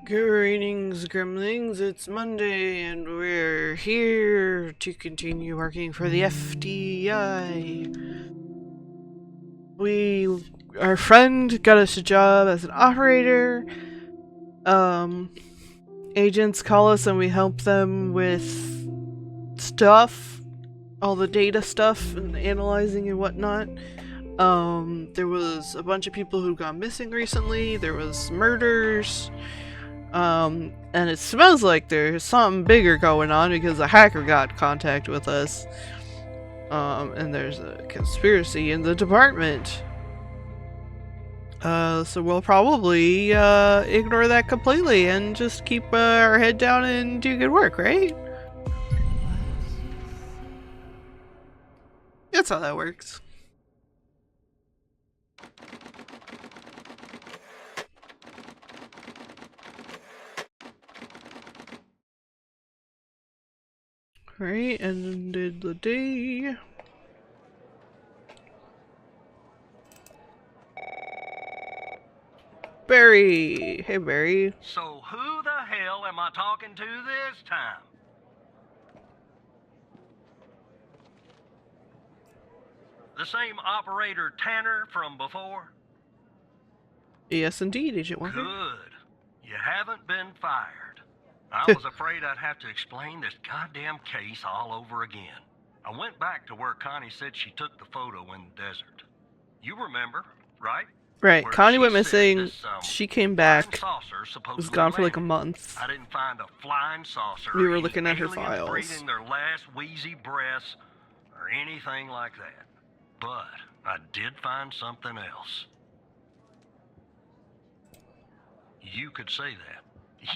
Greetings, Gremlins. It's Monday, and we're here to continue working for the FDI. Our friend got us a job as an operator. Agents call us and we help them with stuff, all the data stuff and analyzing and whatnot. There was a bunch of people who got missing recently. There was murders. And it smells like there's something bigger going on because a hacker got in contact with us. And there's a conspiracy in the department. So we'll probably, ignore that completely and just keep, our head down and do good work, right? That's how that works. Right, ended the day. Barry! Hey, Barry. So who the hell am I talking to this time? The same operator Tanner from before? Yes, indeed, Agent Walker. Good. You haven't been fired. I was afraid I'd have to explain this goddamn case all over again. I went back to where Connie said she took the photo in the desert. You remember, right? Right, Where Connie she went said missing. this, She came flying back. saucer Was supposedly gone for like a landed. month. I didn't find a flying saucer. We or were any looking at her aliens files. breathing their last wheezy breaths or anything like that. But I did find something else. You could say that.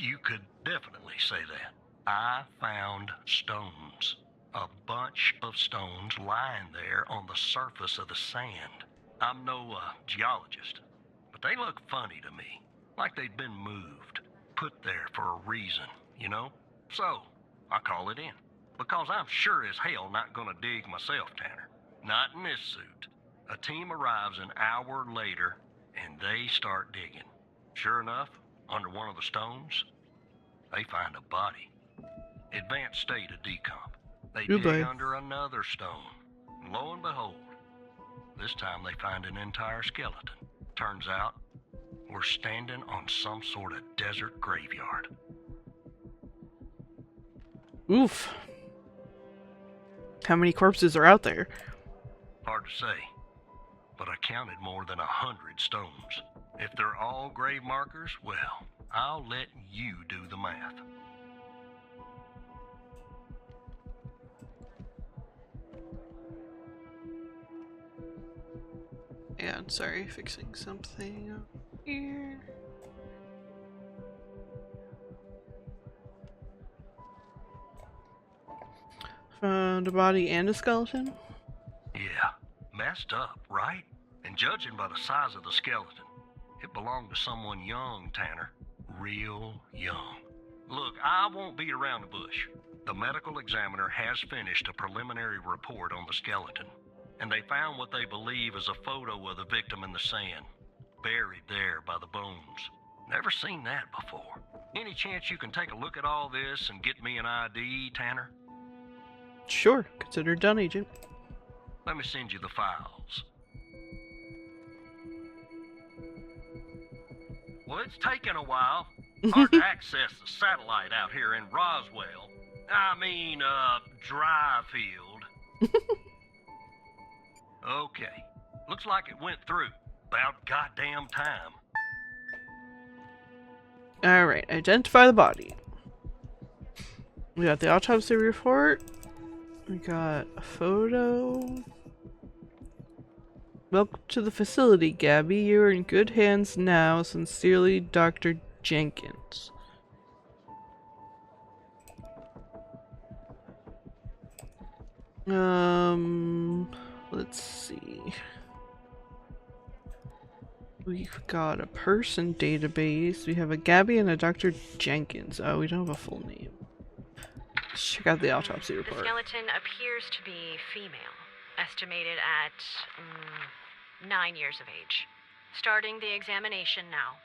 You could definitely say that. I found stones. A bunch of stones lying there on the surface of the sand. I'm no geologist, but they look funny to me. Like they'd been moved. Put there for a reason, you know? So, I call it in. Because I'm sure as hell not gonna dig myself, Tanner. Not in this suit. A team arrives an hour later, and they start digging. Sure enough, under one of the stones, they find a body. Advanced state of decomp. They dig under another stone. And lo and behold, this time they find an entire skeleton. Turns out, we're standing on some sort of desert graveyard. Oof. How many corpses are out there? Hard to say, but I counted more than 100 stones. If they're all grave markers, well, I'll let you do the math. Yeah, sorry, fixing something up here. Found a body and a skeleton? Yeah, messed up, right? And judging by the size of the skeleton, it belonged to someone young, Tanner. Real young. Look, I won't beat around the bush. The medical examiner has finished a preliminary report on the skeleton, and they found what they believe is a photo of the victim in the sand, buried there by the bones. Never seen that before. Any chance you can take a look at all this and get me an ID, Tanner? Sure, consider done, Agent. Let me send you the files. Well, it's taken a while. Hard to access the satellite out here in Roswell. Dryfield. Okay. Looks like it went through. About goddamn time. Alright, identify the body. We got the autopsy report. We got a photo. Welcome to the facility, Gabby. You are in good hands now. Sincerely, Dr. Jenkins. Let's see. We've got a person database. We have a Gabby and a Dr. Jenkins. Oh, we don't have a full name. Let's check out the autopsy report. The skeleton appears to be female, estimated at 9 years of age. Starting the examination now.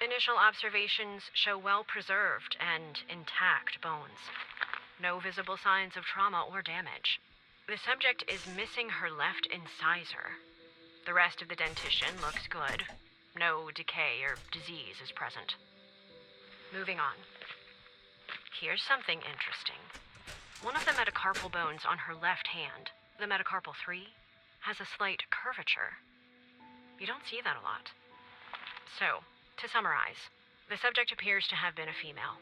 Initial observations show well-preserved and intact bones. No visible signs of trauma or damage. The subject is missing her left incisor. The rest of the dentition looks good. No decay or disease is present. Moving on. Here's something interesting. One of the metacarpal bones on her left hand, the metacarpal 3, has a slight curvature. You don't see that a lot. So, to summarize, the subject appears to have been a female,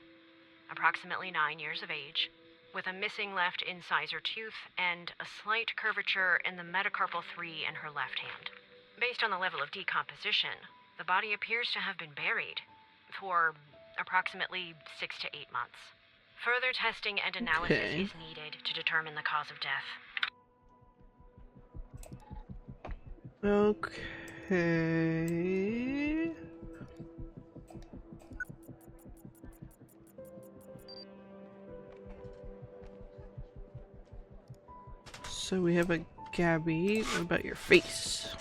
approximately 9 years of age, with a missing left incisor tooth and a slight curvature in the metacarpal 3 in her left hand. Based on the level of decomposition, the body appears to have been buried for approximately 6 to 8 months. Further testing and analysis is needed to determine the cause of death. Okay. So we have a Gabby. What about your face?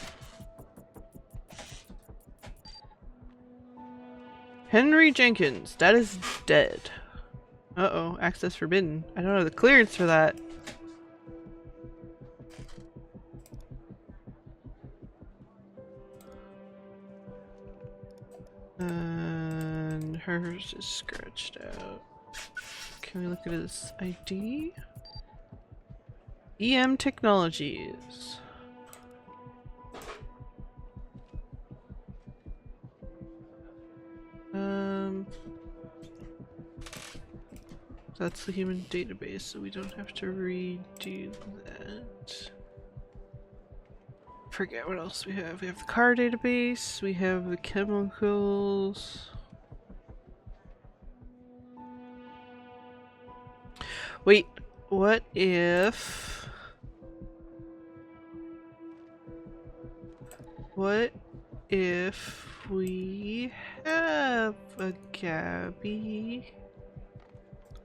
Henry Jenkins. That is dead. Uh-oh. Access forbidden. I don't have the clearance for that. And hers is scratched out. Can we look at his ID? EM Technologies. That's the human database, so we don't have to redo that. Forget what else we have. We have the car database, we have the chemicals. Wait, what if... What if we have a Gabby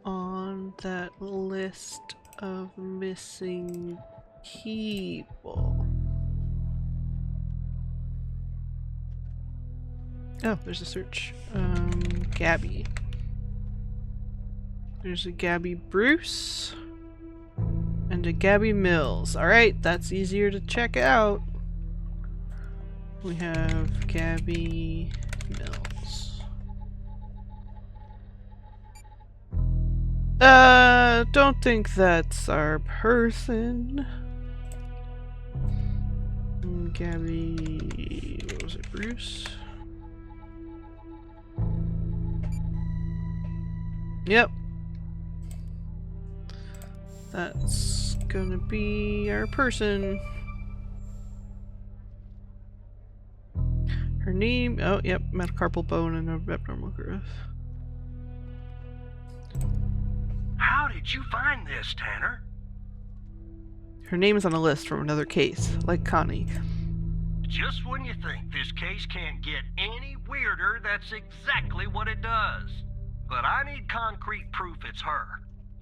on that list of missing people? Oh, there's a search. Gabby. There's a Gabby Bruce and a Gabby Mills. Alright, that's easier to check out. We have Gabby Mills. Don't think that's our person. Gabby, what was it, Bruce? Yep. That's gonna be our person. Her name, oh yep, metacarpal bone and abnormal growth. How did you find this, Tanner? Her name is on a list from another case, like Connie. Just when you think this case can't get any weirder, that's exactly what it does. But I need concrete proof it's her.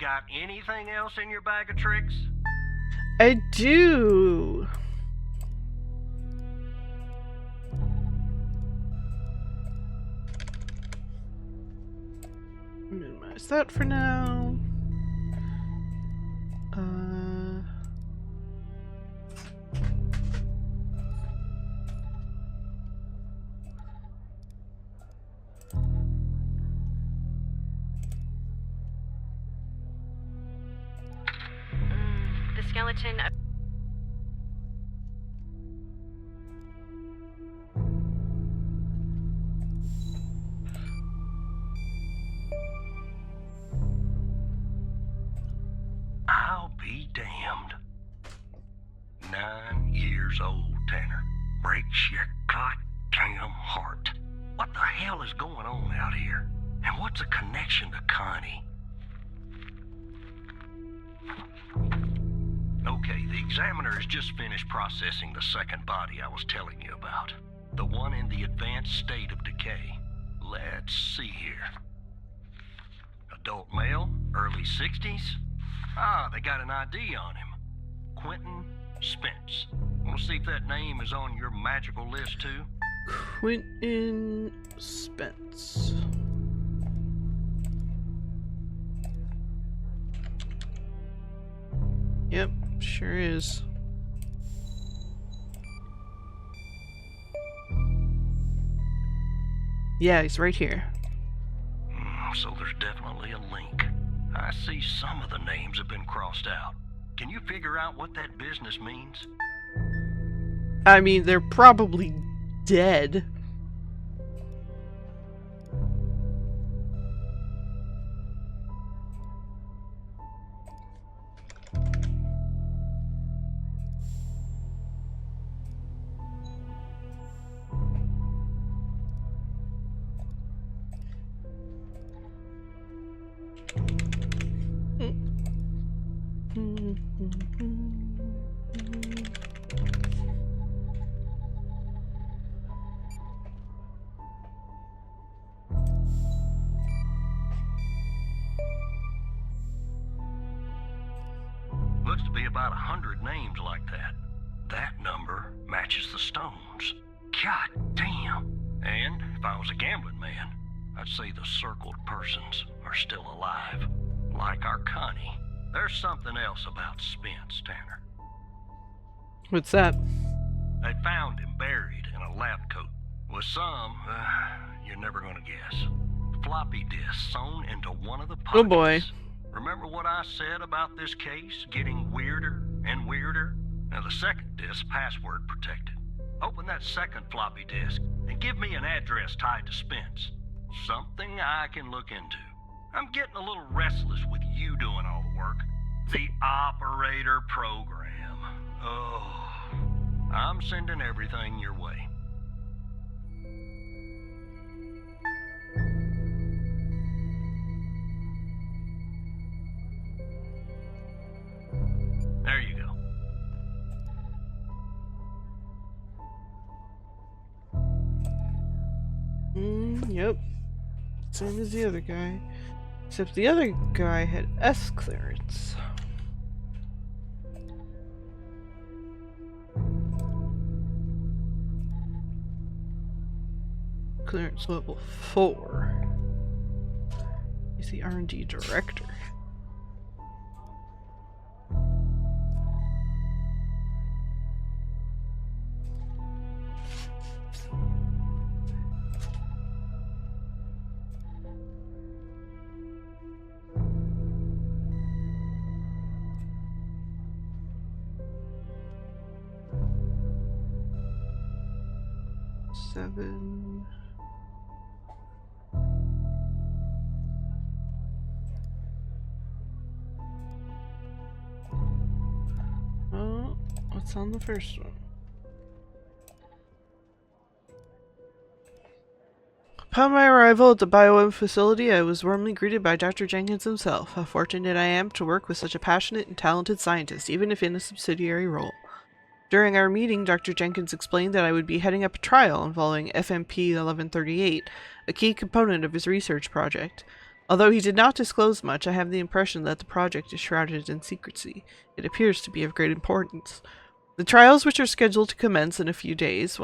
Got anything else in your bag of tricks? I do. Minimize that for now. The skeleton... I'll be damned. 9 years old, Tanner. Breaks your goddamn heart. What the hell is going on out here? And what's a connection to Connie? Okay, the examiner has just finished processing the second body I was telling you about. The one in the advanced state of decay. Let's see here. Adult male, early 60s. Ah, they got an ID on him. Quentin Spence. Want to see if that name is on your magical list too? Quentin Spence. Yep, sure is. Yeah, he's right here. So there's definitely a link. I see some of the names have been crossed out. Can you figure out what that business means? I mean, they're probably dead. Looks to be about 100 names like that. That number matches the stones. God damn. And if I was a gambling man, I'd say the circled persons are still alive. Like our Connie. There's something else about Spence, Tanner. What's that? They found him buried in a lab coat with some, you're never gonna guess, floppy disk sewn into one of the pockets. Oh boy. Remember what I said about this case getting weirder and weirder? Now the second disk password protected. Open that second floppy disk and give me an address tied to Spence. Something I can look into. I'm getting a little restless with you doing all the work. The operator program. Oh, I'm sending everything your way. There you go. Yep. Same as the other guy. Except the other guy had S clearance. Clearance level 4. He's the R&D director. Seven. Oh, what's on the first one? Upon my arrival at the BioM facility, I was warmly greeted by Dr. Jenkins himself. How fortunate I am to work with such a passionate and talented scientist, even if in a subsidiary role. During our meeting, Dr. Jenkins explained that I would be heading up a trial involving FMP 1138, a key component of his research project. Although he did not disclose much, I have the impression that the project is shrouded in secrecy. It appears to be of great importance. The trials, which are scheduled to commence in a few days,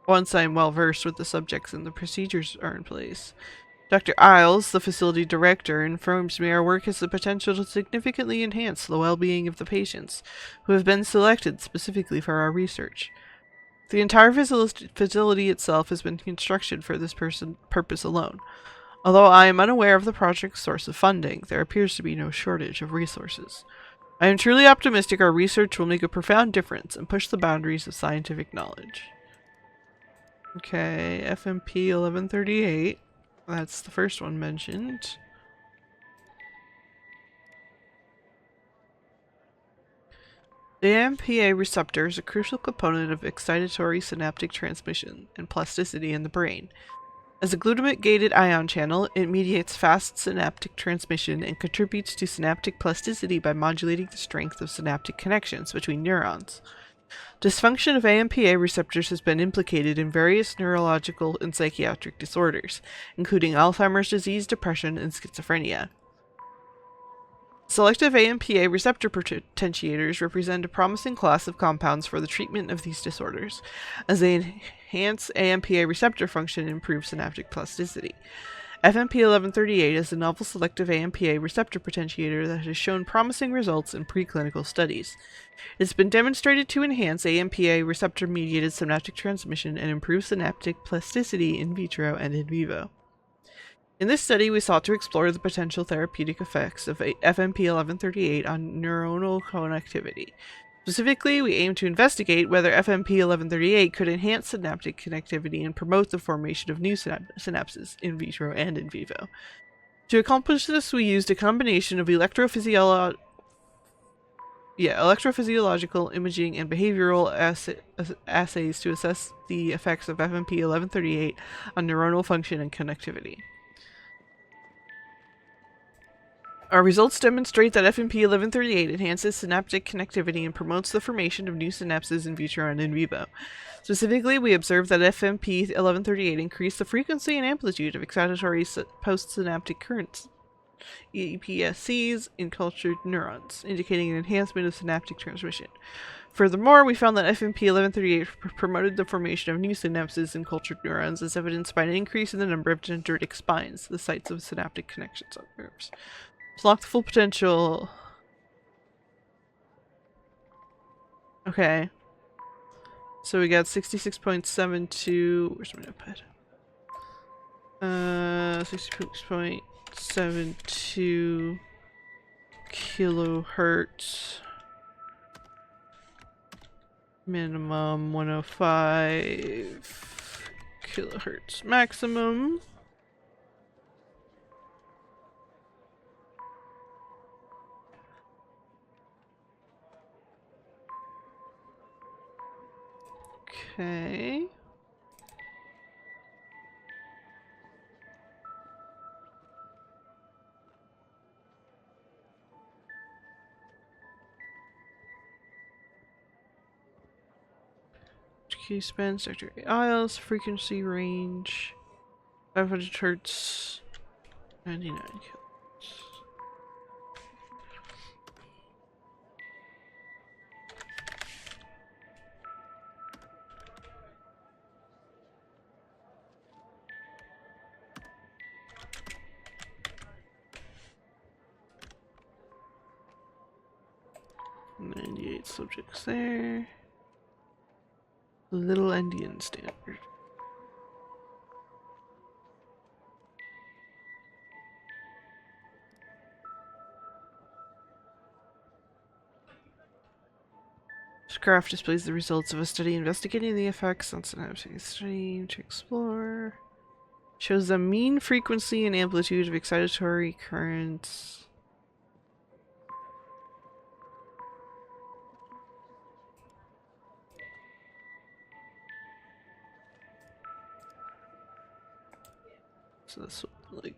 once I am well versed with the subjects and the procedures are in place. Dr. Isles, the facility director, informs me our work has the potential to significantly enhance the well-being of the patients, who have been selected specifically for our research. The entire facility itself has been constructed for this purpose alone. Although I am unaware of the project's source of funding, there appears to be no shortage of resources. I am truly optimistic our research will make a profound difference and push the boundaries of scientific knowledge. Okay, FMP 1138. That's the first one mentioned. The AMPA receptor is a crucial component of excitatory synaptic transmission and plasticity in the brain. As a glutamate-gated ion channel, it mediates fast synaptic transmission and contributes to synaptic plasticity by modulating the strength of synaptic connections between neurons. Dysfunction of AMPA receptors has been implicated in various neurological and psychiatric disorders, including Alzheimer's disease, depression, and schizophrenia. Selective AMPA receptor potentiators represent a promising class of compounds for the treatment of these disorders, as they enhance AMPA receptor function and improve synaptic plasticity. FMP1138 is a novel selective AMPA receptor potentiator that has shown promising results in preclinical studies. It's been demonstrated to enhance AMPA receptor-mediated synaptic transmission and improve synaptic plasticity in vitro and in vivo. In this study, we sought to explore the potential therapeutic effects of FMP1138 on neuronal connectivity. Specifically, we aimed to investigate whether FMP1138 could enhance synaptic connectivity and promote the formation of new synapses in vitro and in vivo. To accomplish this, we used a combination of electrophysiological imaging and behavioral assays to assess the effects of FMP1138 on neuronal function and connectivity. Our results demonstrate that FMP1138 enhances synaptic connectivity and promotes the formation of new synapses in vitro and in vivo. Specifically, we observed that FMP1138 increased the frequency and amplitude of excitatory postsynaptic currents, EPSCs, in cultured neurons, indicating an enhancement of synaptic transmission. Furthermore, we found that FMP1138 promoted the formation of new synapses in cultured neurons, as evidenced by an increase in the number of dendritic spines, the sites of synaptic connections on nerves. To unlock the full potential. Okay. So we got 66.72. Where's my notepad? 66.72 kilohertz. Minimum 105 kilohertz maximum. Okay. Key span, sector aisles, frequency range, 500 hertz, 99 kilohertz. .98 subjects there. Little Endian standard. This graph displays the results of a study investigating the effects on synaptic stream to explore. Shows the mean frequency and amplitude of excitatory currents. So that's like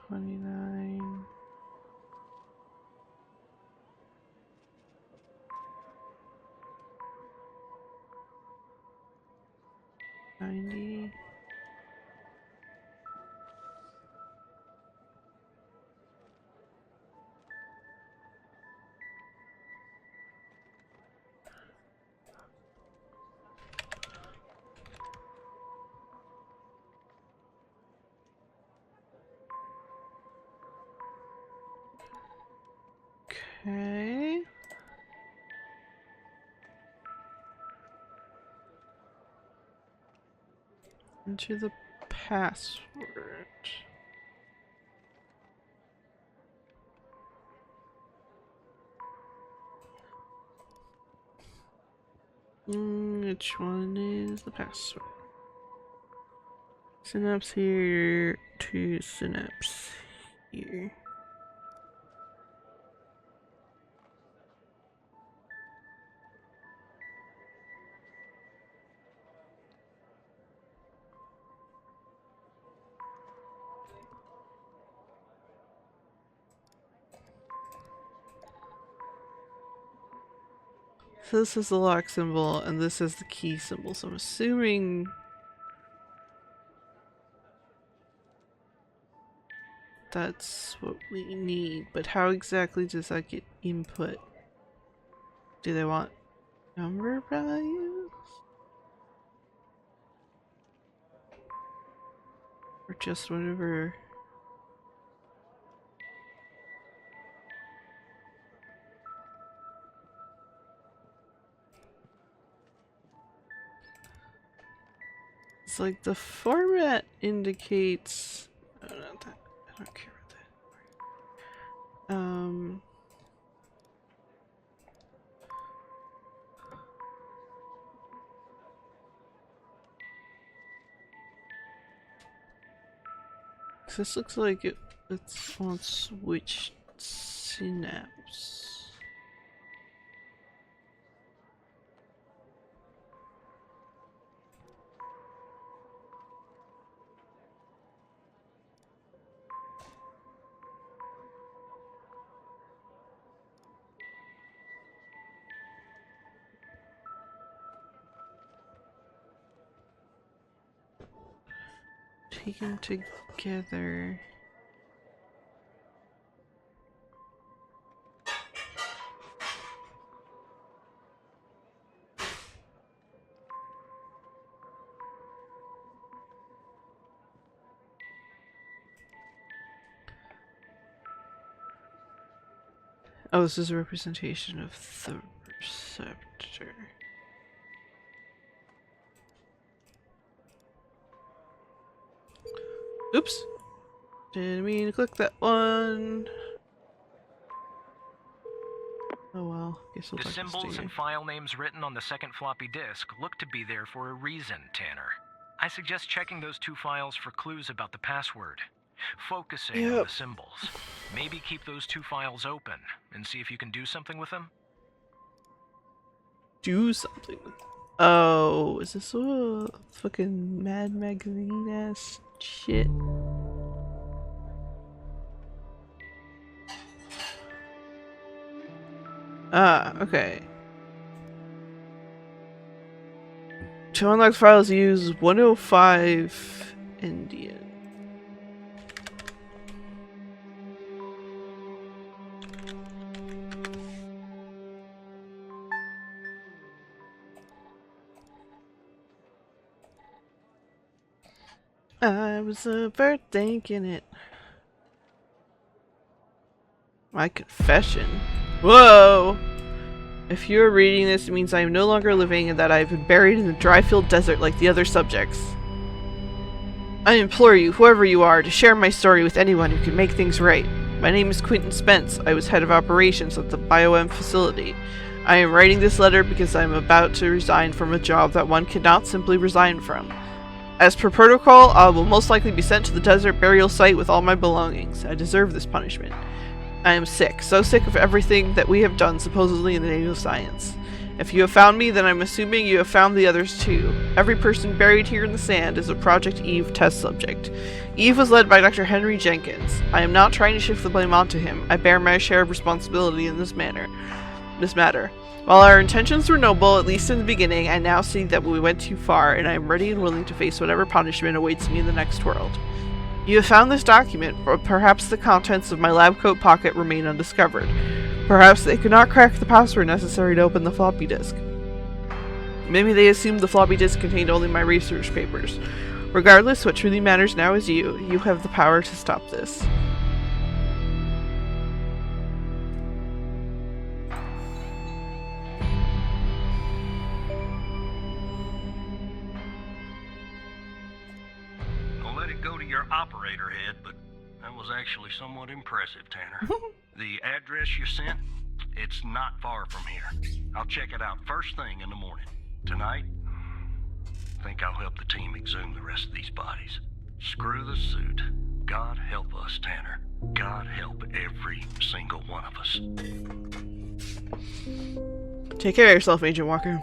29. $90. Okay. Enter the password. Which one is the password? Synapse here to synapse here. So this is the lock symbol, and this is the key symbol, so I'm assuming That's what we need, but how exactly does that get input? Do they want number values? Or just whatever? It's like the format indicates... Oh, not that. I don't care about that. This looks like it wants switched synapse. Taken together. Oh, this is a representation of the receptor. Oops. Didn't mean to click that one. Oh well, guess we'll The symbols and file names written on the second floppy disk look to be there for a reason, Tanner. I suggest checking those 2 files for clues about the password. Focusing on the symbols. Maybe keep those 2 files open and see if you can do something with them. Do something. Oh, is this a fucking Mad Magazine ass shit? Ah, okay. To unlock files, use 105 Indian. I was overthinking it. My confession. Whoa! If you're reading this, it means I am no longer living and that I have been buried in the dry-filled desert like the other subjects. I implore you, whoever you are, to share my story with anyone who can make things right. My name is Quentin Spence. I was head of operations at the BioM facility. I am writing this letter because I am about to resign from a job that one cannot simply resign from. As per protocol, I will most likely be sent to the desert burial site with all my belongings. I deserve this punishment. I am sick, so sick of everything that we have done supposedly in the name of science. If you have found me, then I'm assuming you have found the others too. Every person buried here in the sand is a Project Eve test subject. Eve was led by Dr. Henry Jenkins. I am not trying to shift the blame onto him. I bear my share of responsibility in this matter. While our intentions were noble, at least in the beginning, I now see that we went too far, and I am ready and willing to face whatever punishment awaits me in the next world. You have found this document, but perhaps the contents of my lab coat pocket remain undiscovered. Perhaps they could not crack the password necessary to open the floppy disk. Maybe they assumed the floppy disk contained only my research papers. Regardless, what truly matters now is you. You have the power to stop this. Don't let it go to your operator head, but that was actually somewhat impressive, Tanner. The address you sent, it's not far from here. I'll check it out first thing in the morning. Tonight, I think I'll help the team exhume the rest of these bodies. Screw the suit. God help us, Tanner. God help every single one of us. Take care of yourself, Agent Walker.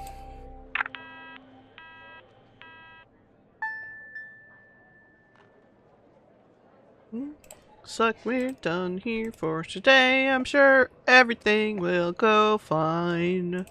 Looks like we're done here for today. I'm sure everything will go fine.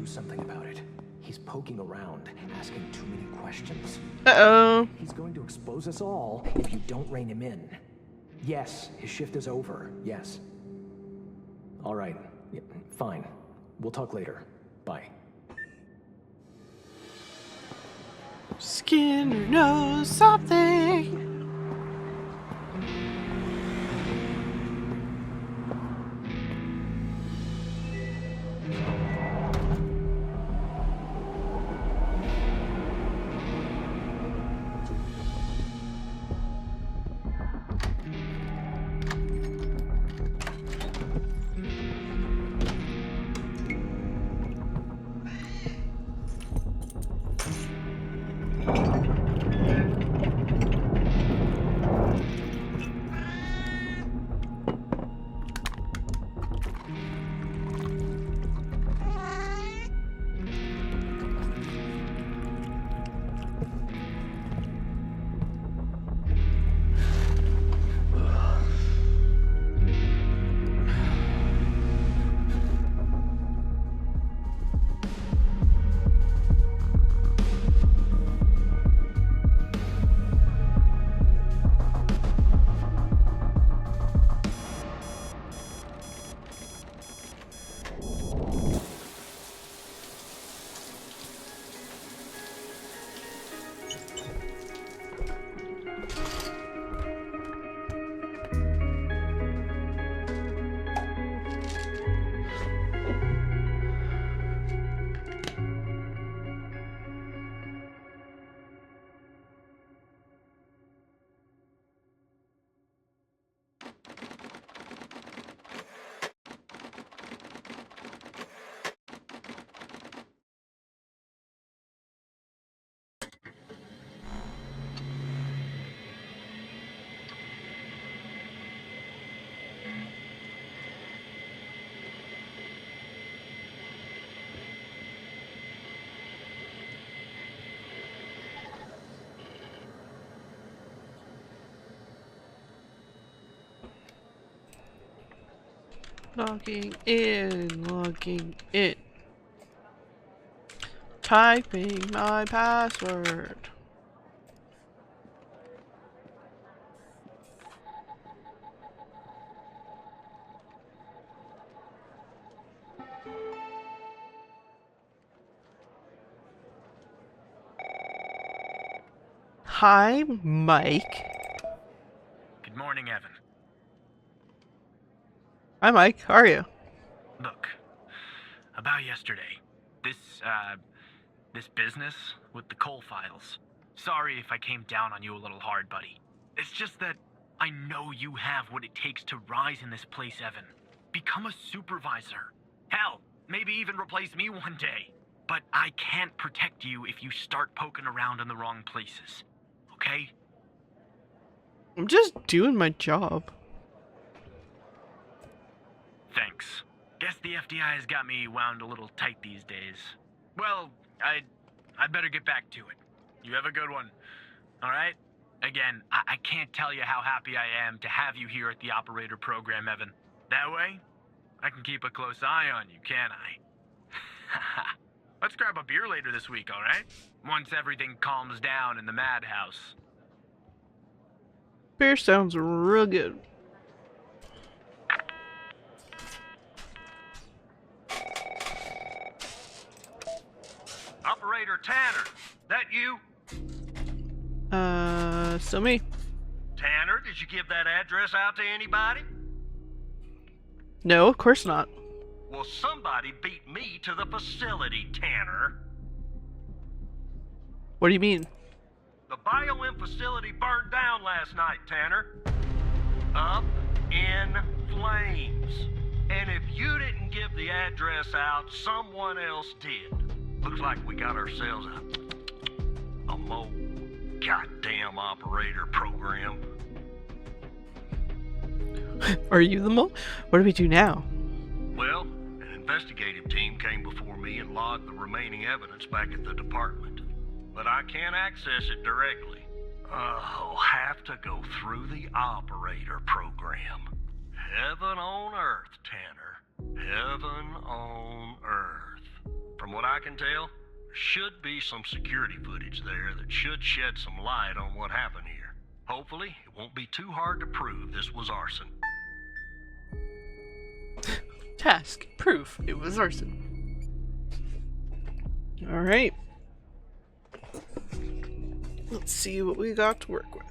something about it. He's poking around, asking too many questions. Uh-oh. He's going to expose us all if you don't rein him in. Yes, his shift is over. Yes. All right. Yeah, fine. We'll talk later. Bye. Skinner knows something. Logging in. Typing my password. Hi, Mike. Good morning, Evan. Hi, Mike. How are you? Look, about yesterday, this business with the coal files. Sorry if I came down on you a little hard, buddy. It's just that I know you have what it takes to rise in this place, Evan. Become a supervisor. Hell, maybe even replace me one day. But I can't protect you if you start poking around in the wrong places. Okay? I'm just doing my job. Thanks. Guess the FDI has got me wound a little tight these days. Well, I'd better get back to it. You have a good one. All right? Again, I can't tell you how happy I am to have you here at the operator program, Evan. That way, I can keep a close eye on you, can't I? Let's grab a beer later this week, all right? Once everything calms down in the madhouse. Beer sounds real good. Operator Tanner, that you? Still me. Tanner, did you give that address out to anybody? No, of course not. Well, somebody beat me to the facility, Tanner. What do you mean? The BioM facility burned down last night, Tanner. Up in flames. And if you didn't give the address out, someone else did. Looks like we got ourselves a mole goddamn operator program. Are you the mole? What do we do now? Well, an investigative team came before me and logged the remaining evidence back at the department. But I can't access it directly. I'll have to go through the operator program. Heaven on earth, Tanner. Heaven on earth. From what I can tell, there should be some security footage there that should shed some light on what happened here. Hopefully, it won't be too hard to prove this was arson. Task. Proof. It was arson. Alright. Let's see what we got to work with.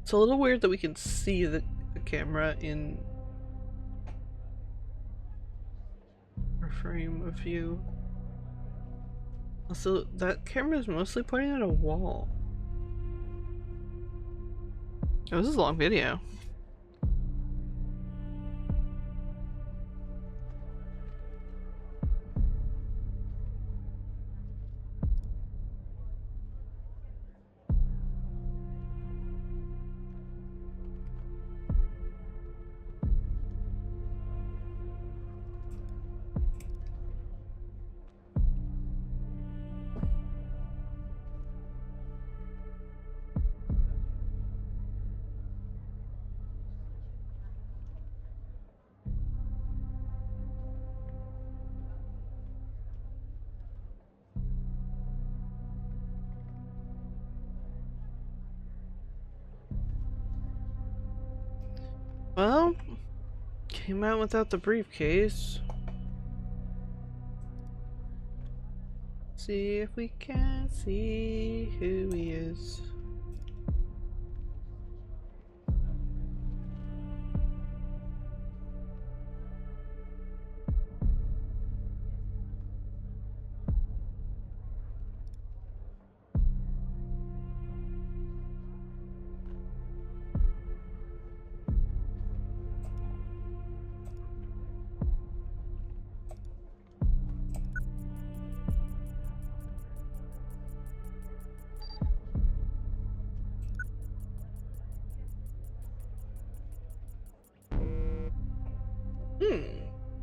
It's a little weird that we can see the camera in our frame of view. Also, that camera is mostly pointing at a wall. Oh, this is a long video. Well, came out without the briefcase. See if we can see who he is.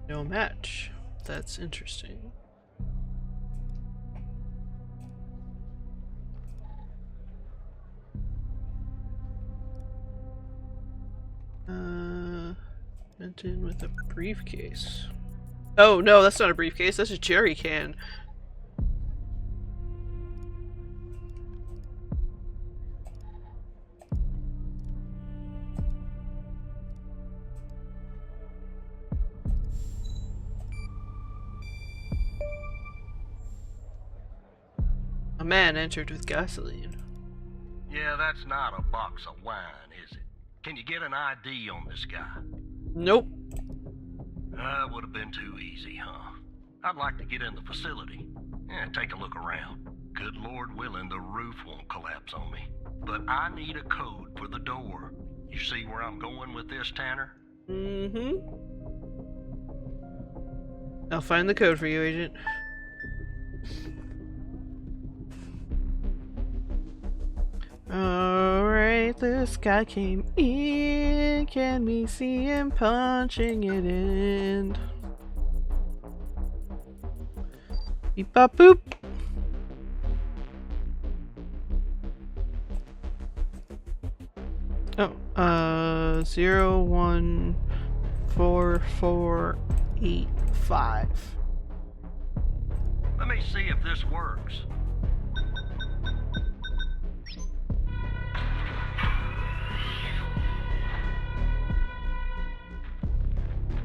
No match. That's interesting. Went in with a briefcase. Oh no, that's not a briefcase, that's a jerry can. A man entered with gasoline. Yeah, that's not a box of wine, is it? Can you get an ID on this guy? Nope. That would have been too easy, huh? I'd like to get in the facility. Take a look around. Good Lord willing, the roof won't collapse on me. But I need a code for the door. You see where I'm going with this, Tanner? Mm-hmm. I'll find the code for you, Agent. Alright, this guy came in. Can we see him punching it in? Beep bop boop. Oh, 014485. Let me see if this works.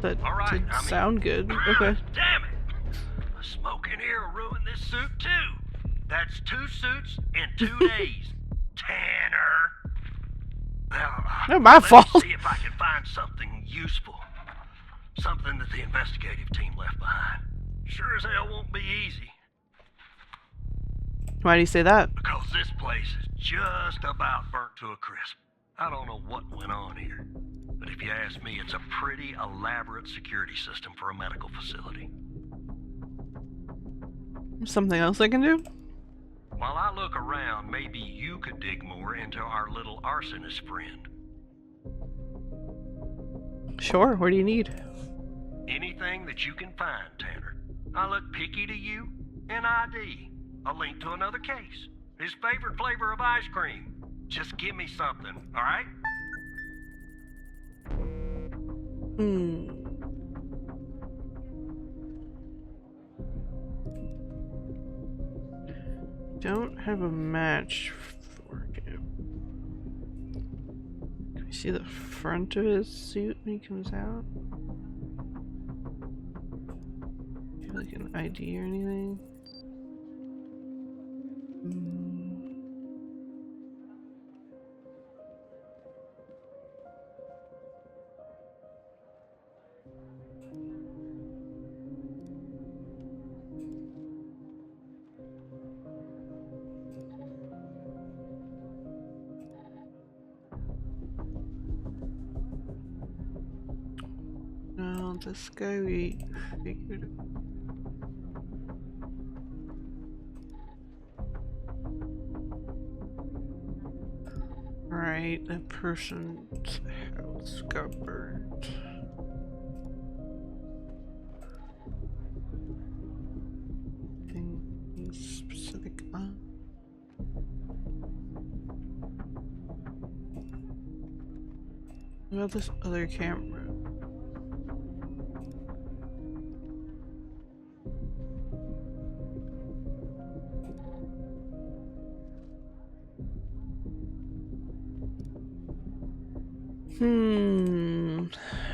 That All right, did sound good. Okay. Damn it! The smoke in here will ruin this suit too. That's 2 suits in 2 days. Tanner. Not my fault. Let's see if I can find something useful. Something that the investigative team left behind. Sure as hell won't be easy. Why do you say that? Because this place is just about burnt to a crisp. I don't know what went on here. But if you ask me, it's a pretty elaborate security system for a medical facility. Something else I can do? While I look around, maybe you could dig more into our little arsonist friend. Sure, what do you need? Anything that you can find, Tanner. I look picky to you, an ID, a link to another case. His favorite flavor of ice cream. Just give me something, alright? Don't have a match for him. Can we see the front of his suit when he comes out? Like an ID or anything? No, this guy we figured. Right, that person's house got burned. Anything specific? What about this other camera?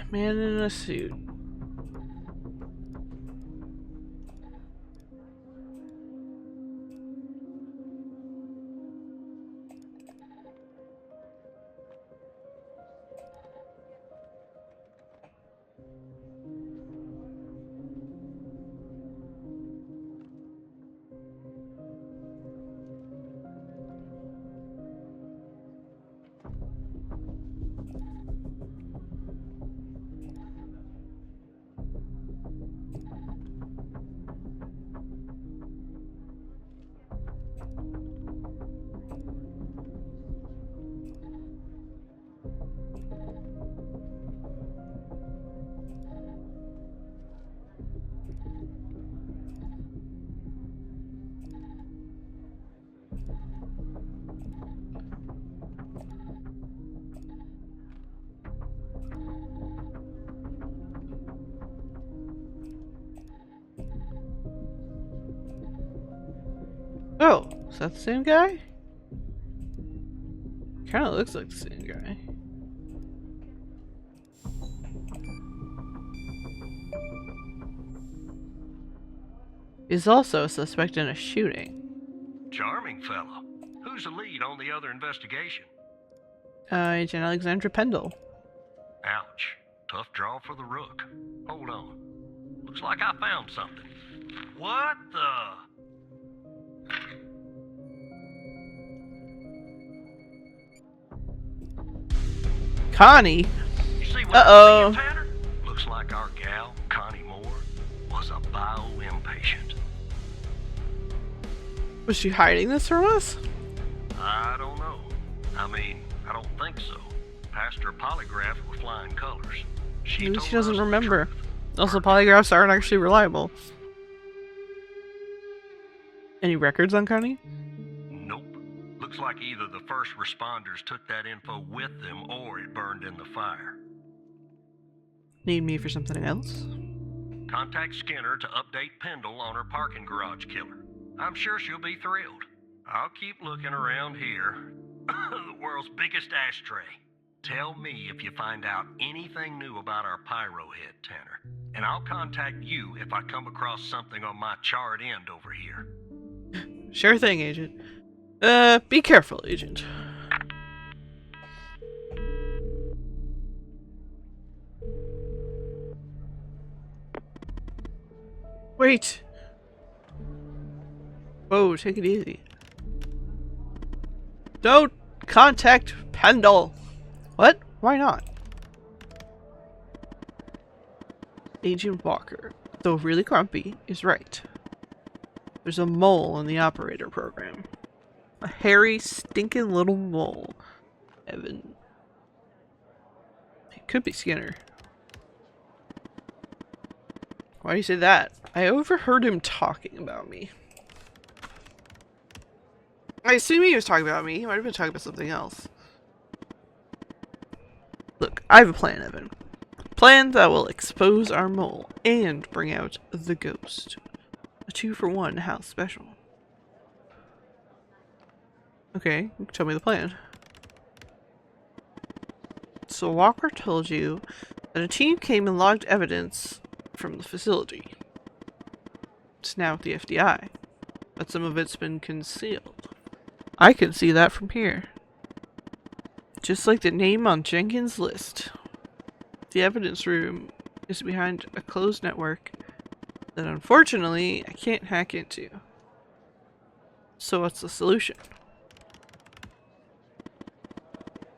Man in a suit. Oh, is that the same guy? Kinda looks like the same guy. He's also a suspect in a shooting. Charming fellow. Who's the lead on the other investigation? Agent Alexandra Pendle. Ouch. Tough draw for the rook. Hold on. Looks like I found something. What the? Connie? You see what Uh-oh. I'm seeing, Tanner? Looks like our gal, Connie Moore, was a bio-impatient. Was she hiding this from us? I don't know. I mean, I don't think so. Passed her polygraph with flying colors. Maybe told she doesn't us the remember. truth. Also, polygraphs aren't actually reliable. Any records on Connie? Nope. Looks like either the first responders took that info with them or it burned in the fire. Need me for something else? Contact Skinner to update Pendle on her parking garage killer. I'm sure she'll be thrilled. I'll keep looking around here. The world's biggest ashtray. Tell me if you find out anything new about our pyro head, Tanner. And I'll contact you if I come across something on my charred end over here. Sure thing, Agent. Be careful, Agent. Wait! Whoa, take it easy. Don't contact Pendle! What? Why not? Agent Walker, though really grumpy, is right. There's a mole in the operator program. A hairy, stinking little mole. Evan. It could be Skinner. Why do you say that? I overheard him talking about me. I assume he was talking about me. He might have been talking about something else. Look, I have a plan, Evan. Plan that will expose our mole and bring out the ghost. A 2-for-1 house special. Okay, tell me the plan. So Walker told you that a team came and logged evidence from the facility. It's now at the FDI, but some of it's been concealed. I can see that from here. Just like the name on Jenkins' list. The evidence room is behind a closed network that unfortunately I can't hack into. So what's the solution?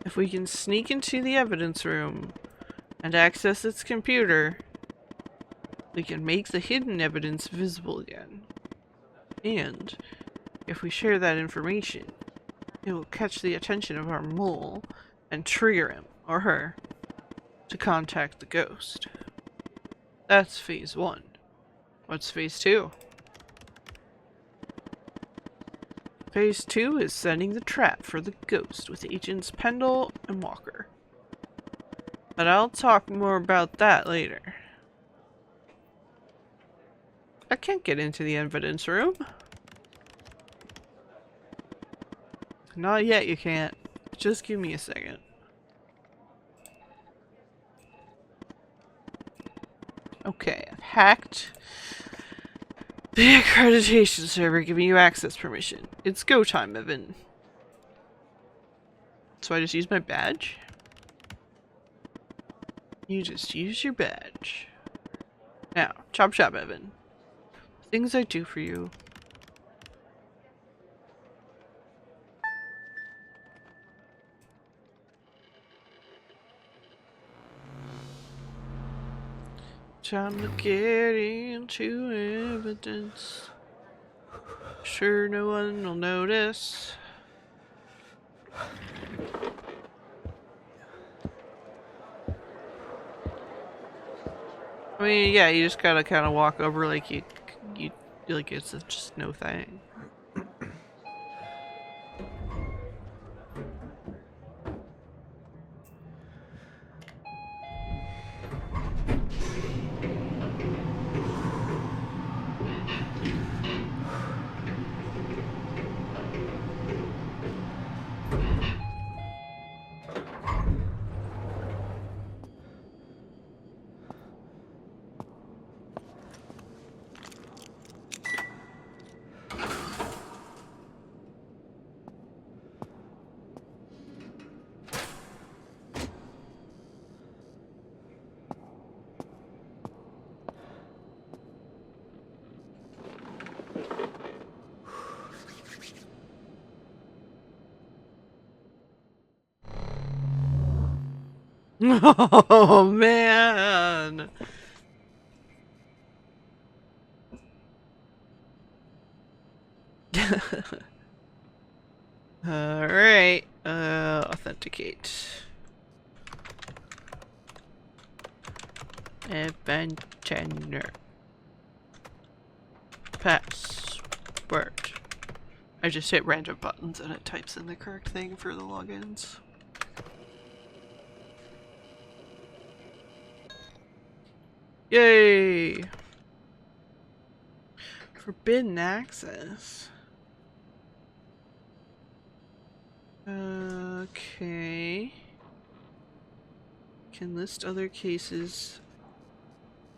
If we can sneak into the evidence room and access its computer, we can make the hidden evidence visible again. And if we share that information, it will catch the attention of our mole and trigger him or her to contact the ghost. That's phase 1. What's phase 2? Phase 2 is setting the trap for the ghost with Agents Pendle and Walker. But I'll talk more about that later. I can't get into the evidence room. Not yet, you can't. Just give me a second. Okay, I've hacked the accreditation server giving you access permission. It's go time, Evan. So I just use my badge? You just use your badge. Now, chop chop, Evan. Things I do for you. Time to get into evidence. Sure, no one will notice. I mean, yeah, you just gotta kind of walk over like you like it's just no thing. Oh man. Alright, authenticate. Evan Tanner. Password. I just hit random buttons and it types in the correct thing for the logins. Yay! Forbidden access. Okay. Can list other cases.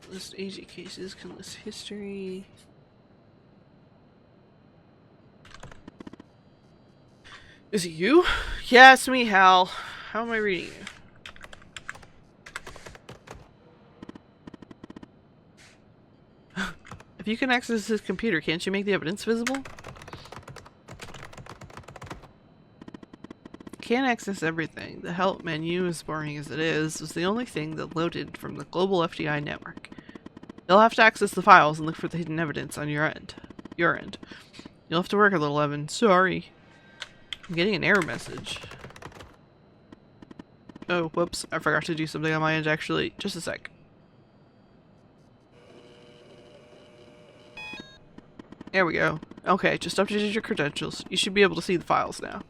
List AG cases. Can list history. Is it you? Yeah, it's me, Hal. How am I reading you? If you can access this computer, can't you make the evidence visible? Can't access everything. The help menu, as boring as it is, was the only thing that loaded from the global FDI network. You'll have to access the files and look for the hidden evidence on your end. You'll have to work a little, Evan. Sorry. I'm getting an error message. Oh, whoops. I forgot to do something on my end, actually. Just a sec. There we go. Okay, just updated your credentials. You should be able to see the files now.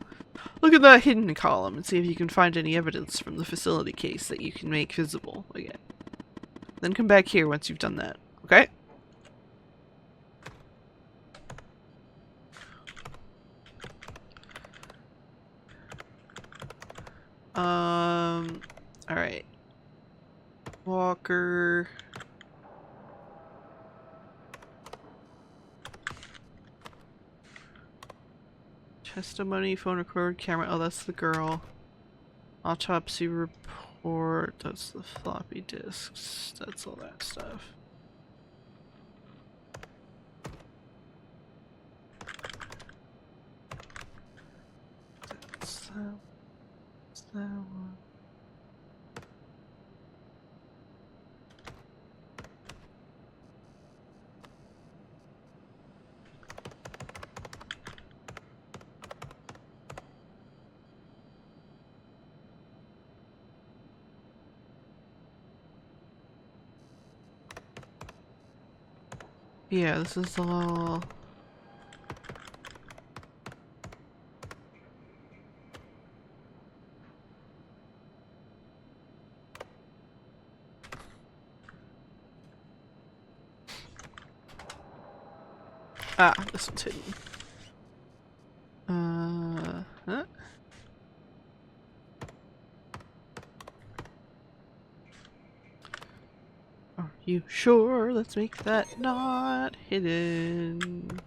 Look at that hidden column and see if you can find any evidence from the facility case that you can make visible again. Then come back here once you've done that, okay? Alright. Walker. Testimony, phone record, camera. Oh, that's the girl. Autopsy report. That's the floppy disks. That's all that stuff. That's that one. Yeah, this is all. Ah, this one's hidden. Huh? Are you sure? Let's make that not hidden.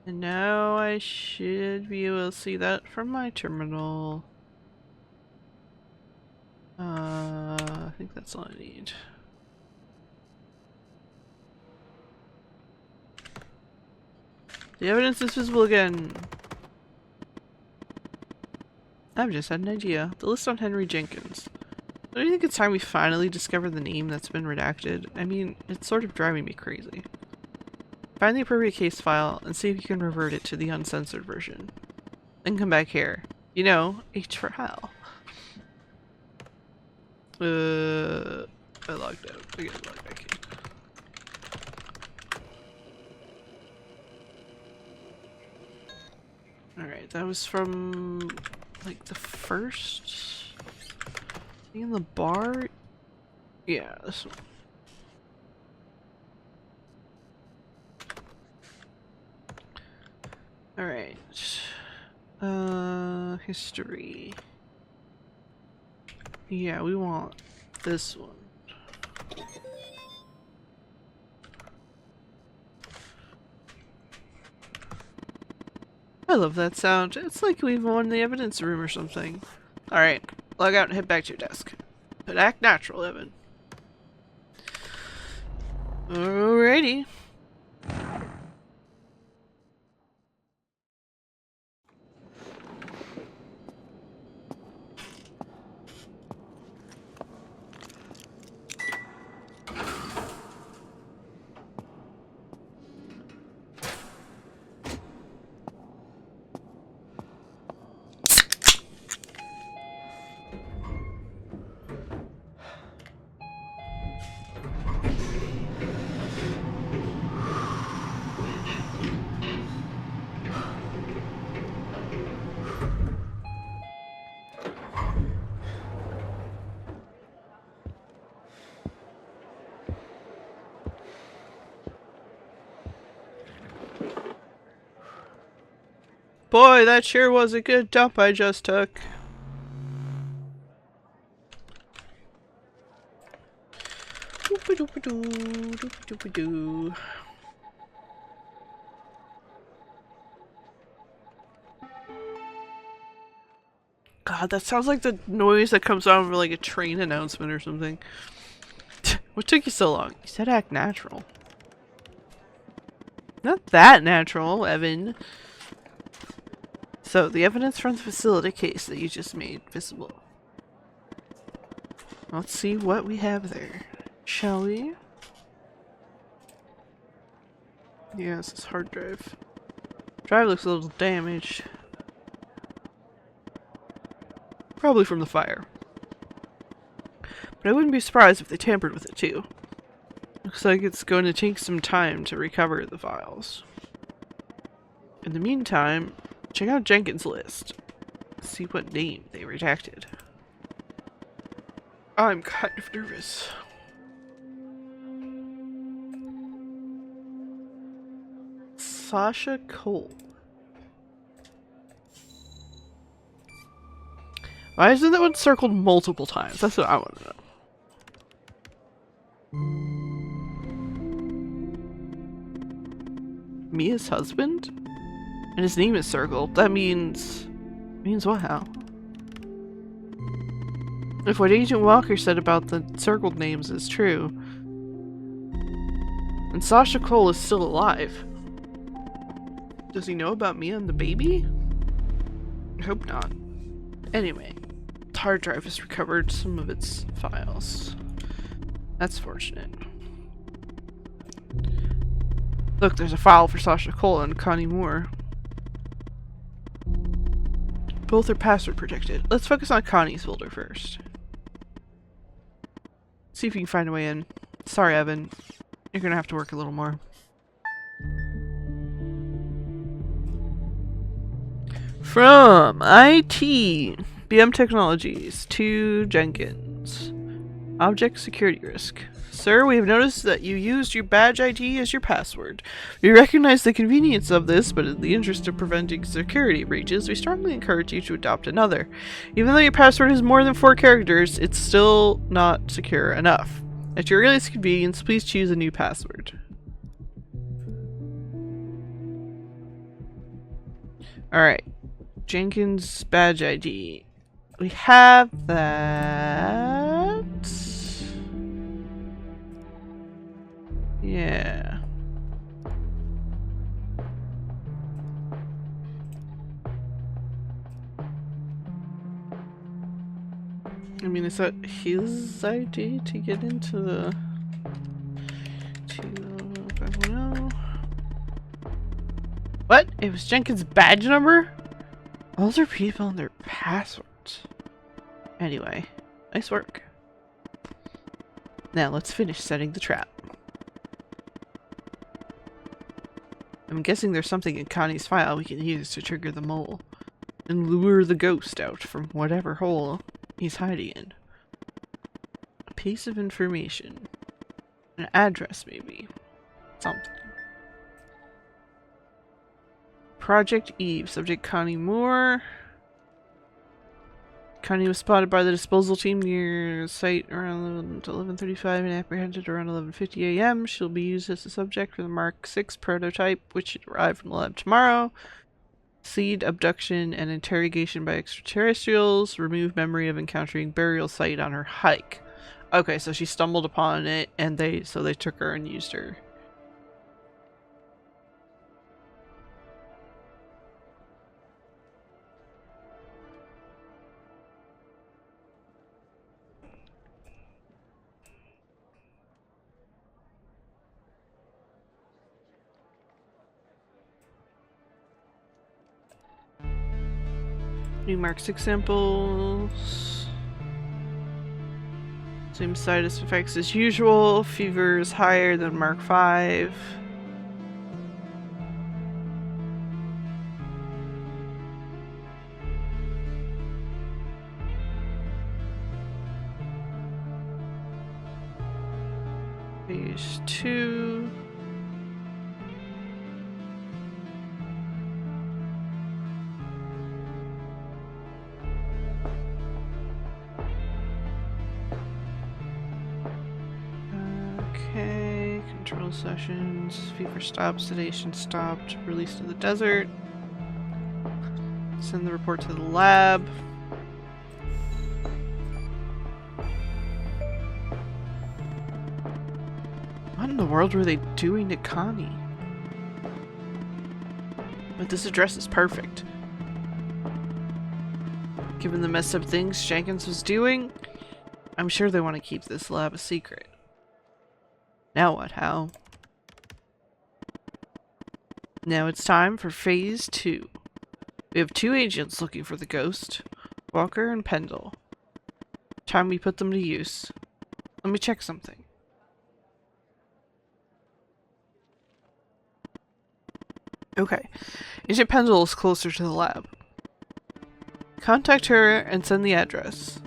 And now I should be able to see that from my terminal. I think that's all I need. The evidence is visible again. I've just had an idea. The list on Henry Jenkins. Don't you think it's time we finally discover the name that's been redacted? I mean, it's sort of driving me crazy. Find the appropriate case file and see if you can revert it to the uncensored version. Then come back here. You know, a trial. I logged out. I gotta log back in. Alright, that was from like the first thing in the bar? Yeah, this one. Alright. History. Yeah, we want this one. I love that sound. It's like we've won the evidence room or something. Alright, log out and head back to your desk. But act natural, Evan. Alrighty. Boy, that sure was a good dump I just took. God, that sounds like the noise that comes out of like a train announcement or something. What took you so long? You said act natural. Not that natural, Evan. So, the evidence from the facility case that you just made visible. Let's see what we have there. Shall we? Yeah, this is hard drive. Drive looks a little damaged. Probably from the fire. But I wouldn't be surprised if they tampered with it too. Looks like it's going to take some time to recover the files. In the meantime, check out Jenkins' list. See what name they redacted. I'm kind of nervous. Sasha Cole. Why isn't that one circled multiple times? That's what I want to know. Mia's husband? And his name is circled. That means what, Hal? If what Agent Walker said about the circled names is true, and Sasha Cole is still alive, does he know about Mia and the baby? I hope not. Anyway, the hard drive has recovered some of its files. That's fortunate. Look, there's a file for Sasha Cole and Connie Moore. Both are password protected. Let's focus on Connie's folder first. See if you can find a way in. Sorry, Evan. You're gonna have to work a little more. From IT BM Technologies to Jenkins. Object security risk. Sir, we have noticed that you used your badge ID as your password. We recognize the convenience of this, but in the interest of preventing security breaches, we strongly encourage you to adopt another. Even though your password is more than 4 characters, it's still not secure enough. At your earliest convenience, please choose a new password. Alright. Jenkins badge ID. We have that. Yeah. I mean, is that his ID to get into the 2510? What? It was Jenkins' badge number? Older people and their passwords. Anyway, nice work. Now let's finish setting the trap. I'm guessing there's something in Connie's file we can use to trigger the mole and lure the ghost out from whatever hole he's hiding in. A piece of information. An address, maybe. Something. Project Eve. Subject Connie Moore. Connie was spotted by the disposal team near site around 11:35 and apprehended around 11:50 a.m. She'll be used as a subject for the Mark 6 prototype, which should arrive from the lab tomorrow. Seed, abduction, and interrogation by extraterrestrials. Remove memory of encountering burial site on her hike. Okay, so she stumbled upon it, and they took her and used her. New Mark 6 samples. Same side effects as usual. Fever is higher than Mark 5. Phase 2. Okay, control sessions, fever stopped, sedation stopped, released to the desert. Send the report to the lab. What in the world were they doing to Connie? But this address is perfect. Given the messed up things Jenkins was doing, I'm sure they want to keep this lab a secret. Now what, Hal? Now it's time for phase 2. We have 2 agents looking for the ghost, Walker and Pendle. Time we put them to use. Let me check something. Okay. Agent Pendle is closer to the lab. Contact her and send the address.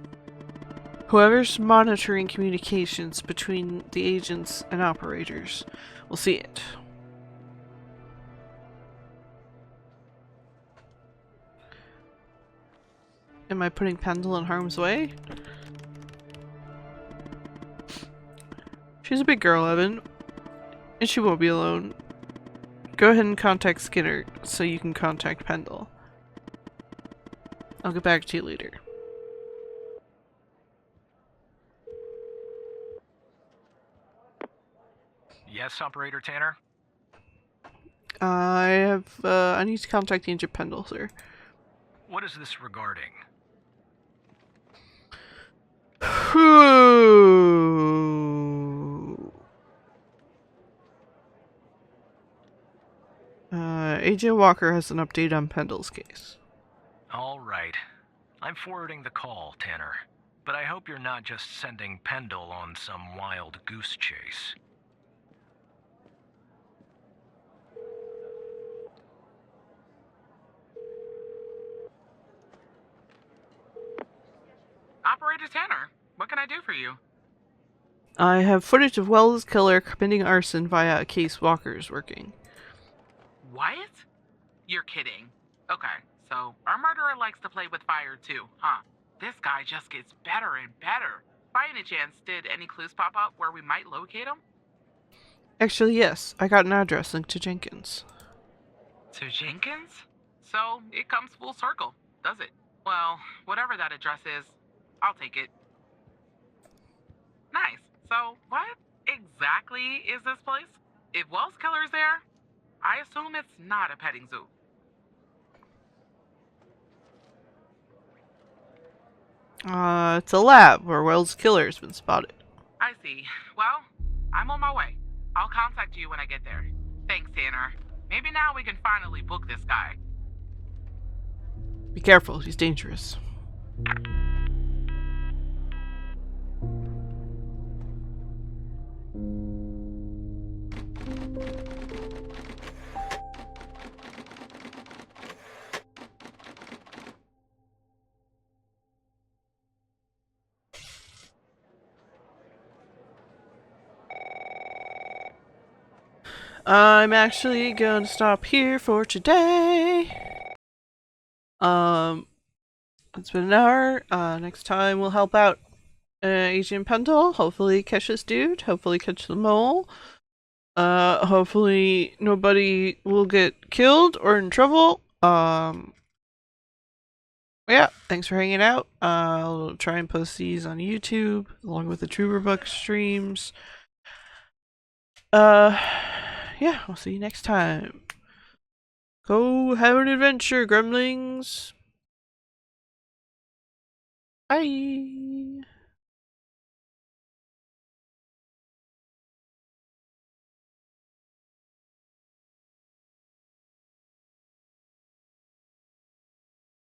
Whoever's monitoring communications between the agents and operators will see it. Am I putting Pendle in harm's way? She's a big girl, Evan. And she won't be alone. Go ahead and contact Skinner so you can contact Pendle. I'll get back to you later. Yes, Operator Tanner? I need to contact the Agent Pendle, sir. What is this regarding? Agent Walker has an update on Pendle's case. All right. I'm forwarding the call, Tanner. But I hope you're not just sending Pendle on some wild goose chase. Operator Tanner, what can I do for you? I have footage of Wells' killer committing arson via a case Walker is working. What? You're kidding. Okay, so our murderer likes to play with fire too, huh? This guy just gets better and better. By any chance, did any clues pop up where we might locate him? Actually, yes. I got an address linked to Jenkins. To Jenkins? So, it comes full circle, does it? Well, whatever that address is, I'll take it. Nice. So, what exactly is this place? If Wells Killer's there, I assume it's not a petting zoo. It's a lab where Wells' killer has been spotted. I see. Well, I'm on my way. I'll contact you when I get there. Thanks, Tanner. Maybe now we can finally book this guy. Be careful, he's dangerous. I'm actually gonna stop here for today. It's been an hour. Next time we'll help out Agent Pendle. Hopefully catch this dude. Hopefully catch the mole. Hopefully nobody will get killed or in trouble. Yeah, thanks for hanging out. I'll try and post these on YouTube along with the Trooper Book streams. Yeah, I'll see you next time. Go have an adventure, Gremlings. Bye.